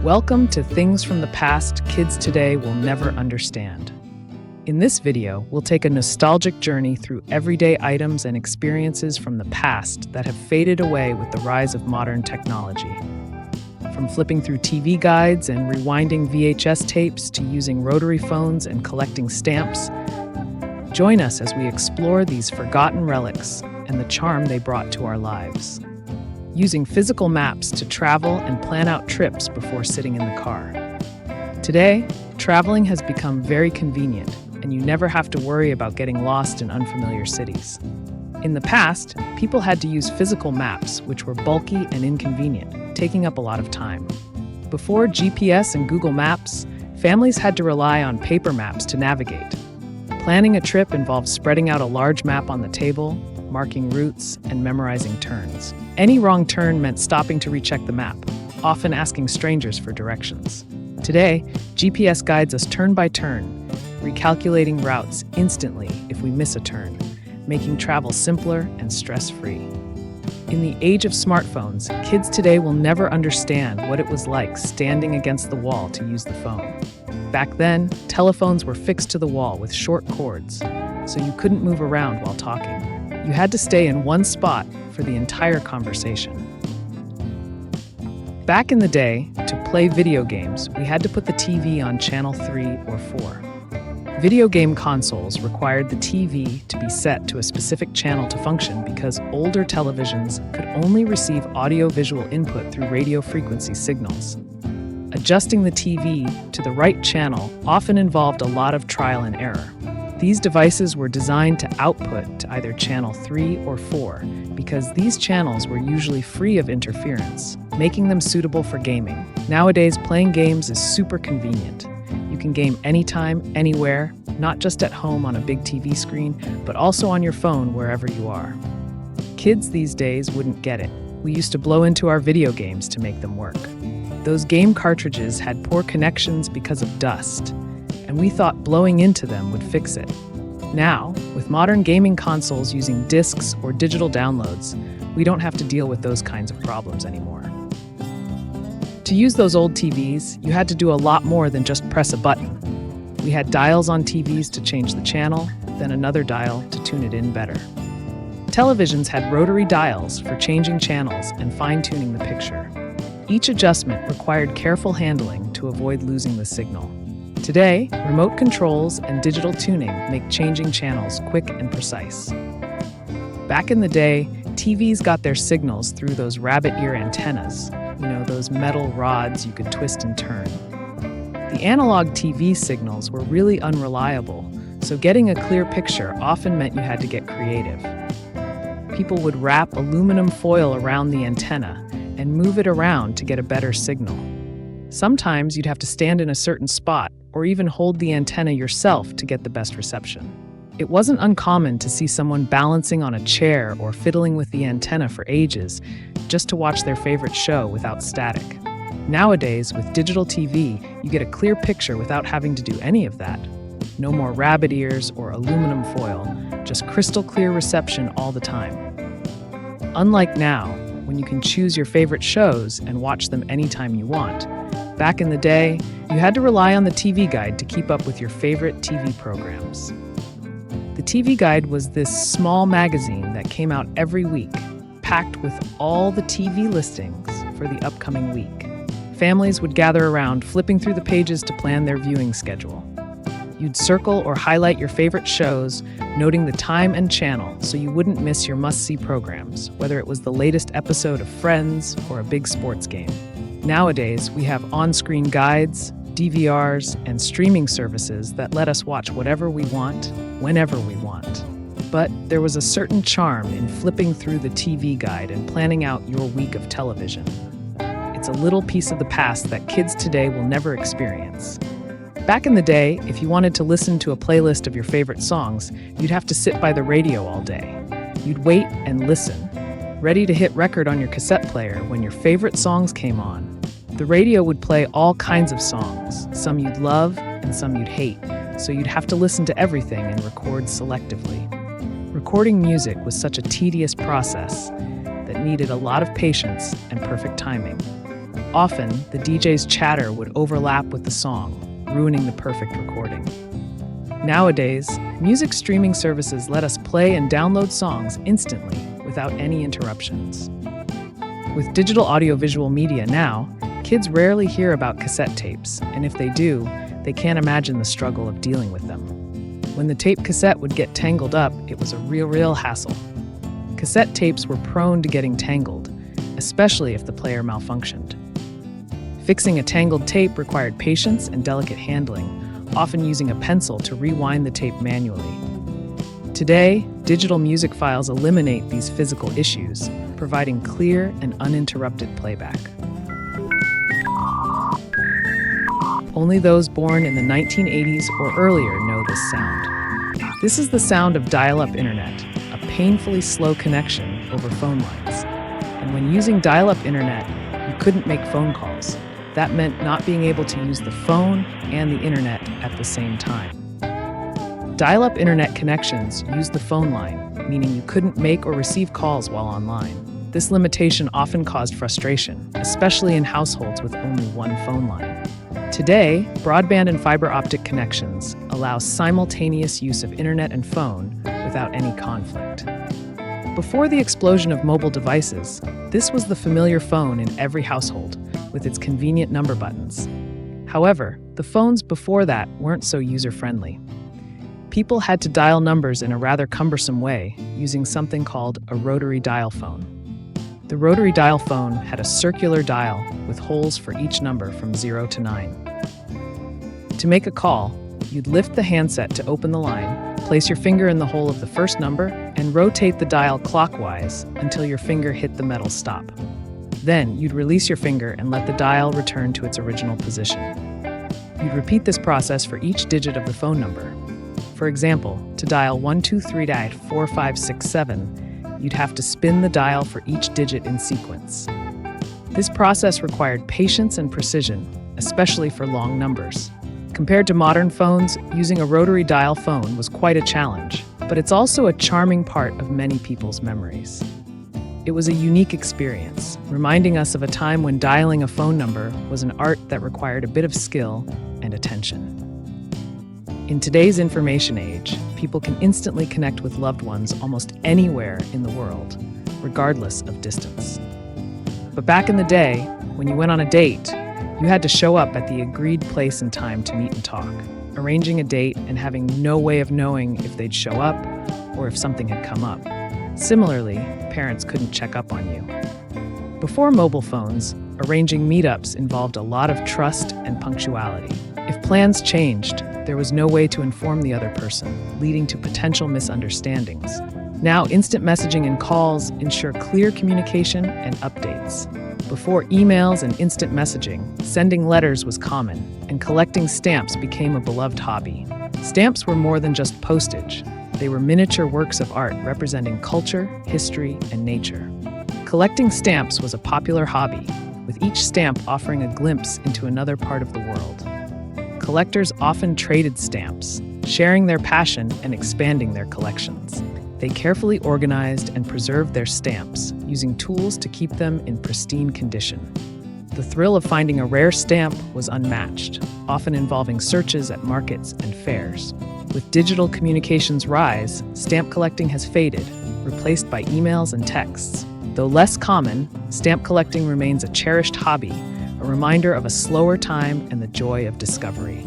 Welcome to Things from the Past Kids Today Will Never Understand. In this video, we'll take a nostalgic journey through everyday items and experiences from the past that have faded away with the rise of modern technology. From flipping through TV guides and rewinding VHS tapes to using rotary phones and collecting stamps, join us as we explore these forgotten relics and the charm they brought to our lives. Using physical maps to travel and plan out trips before sitting in the car. Today, traveling has become very convenient, and you never have to worry about getting lost in unfamiliar cities. In the past, people had to use physical maps, which were bulky and inconvenient, taking up a lot of time. Before GPS and Google Maps, families had to rely on paper maps to navigate. Planning a trip involved spreading out a large map on the table, marking routes, and memorizing turns. Any wrong turn meant stopping to recheck the map, often asking strangers for directions. Today, GPS guides us turn by turn, recalculating routes instantly if we miss a turn, making travel simpler and stress-free. In the age of smartphones, kids today will never understand what it was like standing against the wall to use the phone. Back then, telephones were fixed to the wall with short cords, so you couldn't move around while talking. You had to stay in one spot for the entire conversation. Back in the day, to play video games, we had to put the TV on channel 3 or 4. Video game consoles required the TV to be set to a specific channel to function because older televisions could only receive audio-visual input through radio frequency signals. Adjusting the TV to the right channel often involved a lot of trial and error. These devices were designed to output to either channel 3 or 4 because these channels were usually free of interference, making them suitable for gaming. Nowadays, playing games is super convenient. You can game anytime, anywhere, not just at home on a big TV screen, but also on your phone wherever you are. Kids these days wouldn't get it. We used to blow into our video games to make them work. Those game cartridges had poor connections because of dust, and we thought blowing into them would fix it. Now, with modern gaming consoles using discs or digital downloads, we don't have to deal with those kinds of problems anymore. To use those old TVs, you had to do a lot more than just press a button. We had dials on TVs to change the channel, then another dial to tune it in better. Televisions had rotary dials for changing channels and fine-tuning the picture. Each adjustment required careful handling to avoid losing the signal. Today, remote controls and digital tuning make changing channels quick and precise. Back in the day, TVs got their signals through those rabbit ear antennas, those metal rods you could twist and turn. The analog TV signals were really unreliable, so getting a clear picture often meant you had to get creative. People would wrap aluminum foil around the antenna and move it around to get a better signal. Sometimes you'd have to stand in a certain spot or even hold the antenna yourself to get the best reception. It wasn't uncommon to see someone balancing on a chair or fiddling with the antenna for ages just to watch their favorite show without static. Nowadays, with digital TV, you get a clear picture without having to do any of that. No more rabbit ears or aluminum foil, just crystal clear reception all the time. Unlike now, when you can choose your favorite shows and watch them anytime you want, back in the day, you had to rely on the TV Guide to keep up with your favorite TV programs. The TV Guide was this small magazine that came out every week, packed with all the TV listings for the upcoming week. Families would gather around, flipping through the pages to plan their viewing schedule. You'd circle or highlight your favorite shows, noting the time and channel so you wouldn't miss your must-see programs, whether it was the latest episode of Friends or a big sports game. Nowadays, we have on-screen guides, DVRs, and streaming services that let us watch whatever we want, whenever we want. But there was a certain charm in flipping through the TV Guide and planning out your week of television. It's a little piece of the past that kids today will never experience. Back in the day, if you wanted to listen to a playlist of your favorite songs, you'd have to sit by the radio all day. You'd wait and listen, ready to hit record on your cassette player when your favorite songs came on. The radio would play all kinds of songs, some you'd love and some you'd hate, so you'd have to listen to everything and record selectively. Recording music was such a tedious process that needed a lot of patience and perfect timing. Often, the DJ's chatter would overlap with the song, ruining the perfect recording. Nowadays, music streaming services let us play and download songs instantly without any interruptions. With digital audiovisual media now, kids rarely hear about cassette tapes, and if they do, they can't imagine the struggle of dealing with them. When the tape cassette would get tangled up, it was a real hassle. Cassette tapes were prone to getting tangled, especially if the player malfunctioned. Fixing a tangled tape required patience and delicate handling, often using a pencil to rewind the tape manually. Today, digital music files eliminate these physical issues, providing clear and uninterrupted playback. Only those born in the 1980s or earlier know this sound. This is the sound of dial-up internet, a painfully slow connection over phone lines. And when using dial-up internet, you couldn't make phone calls. That meant not being able to use the phone and the internet at the same time. Dial-up internet connections used the phone line, meaning you couldn't make or receive calls while online. This limitation often caused frustration, especially in households with only one phone line. Today, broadband and fiber optic connections allow simultaneous use of internet and phone without any conflict. Before the explosion of mobile devices, this was the familiar phone in every household, with its convenient number buttons. However, the phones before that weren't so user-friendly. People had to dial numbers in a rather cumbersome way, using something called a rotary dial phone. The rotary dial phone had a circular dial with holes for each number from 0 to 9. To make a call, you'd lift the handset to open the line, place your finger in the hole of the first number, and rotate the dial clockwise until your finger hit the metal stop. Then, you'd release your finger and let the dial return to its original position. You'd repeat this process for each digit of the phone number. For example, to dial 123-4567, you'd have to spin the dial for each digit in sequence. This process required patience and precision, especially for long numbers. Compared to modern phones, using a rotary dial phone was quite a challenge, but it's also a charming part of many people's memories. It was a unique experience, reminding us of a time when dialing a phone number was an art that required a bit of skill and attention. In today's information age, people can instantly connect with loved ones almost anywhere in the world, regardless of distance. But back in the day, when you went on a date, you had to show up at the agreed place and time to meet and talk, arranging a date and having no way of knowing if they'd show up or if something had come up. Similarly, parents couldn't check up on you. Before mobile phones, arranging meetups involved a lot of trust and punctuality. If plans changed, there was no way to inform the other person, leading to potential misunderstandings. Now, instant messaging and calls ensure clear communication and updates. Before emails and instant messaging, sending letters was common, and collecting stamps became a beloved hobby. Stamps were more than just postage. They were miniature works of art representing culture, history, and nature. Collecting stamps was a popular hobby, with each stamp offering a glimpse into another part of the world. Collectors often traded stamps, sharing their passion and expanding their collections. They carefully organized and preserved their stamps, using tools to keep them in pristine condition. The thrill of finding a rare stamp was unmatched, often involving searches at markets and fairs. With digital communications' rise, stamp collecting has faded, replaced by emails and texts. Though less common, stamp collecting remains a cherished hobby, a reminder of a slower time and the joy of discovery.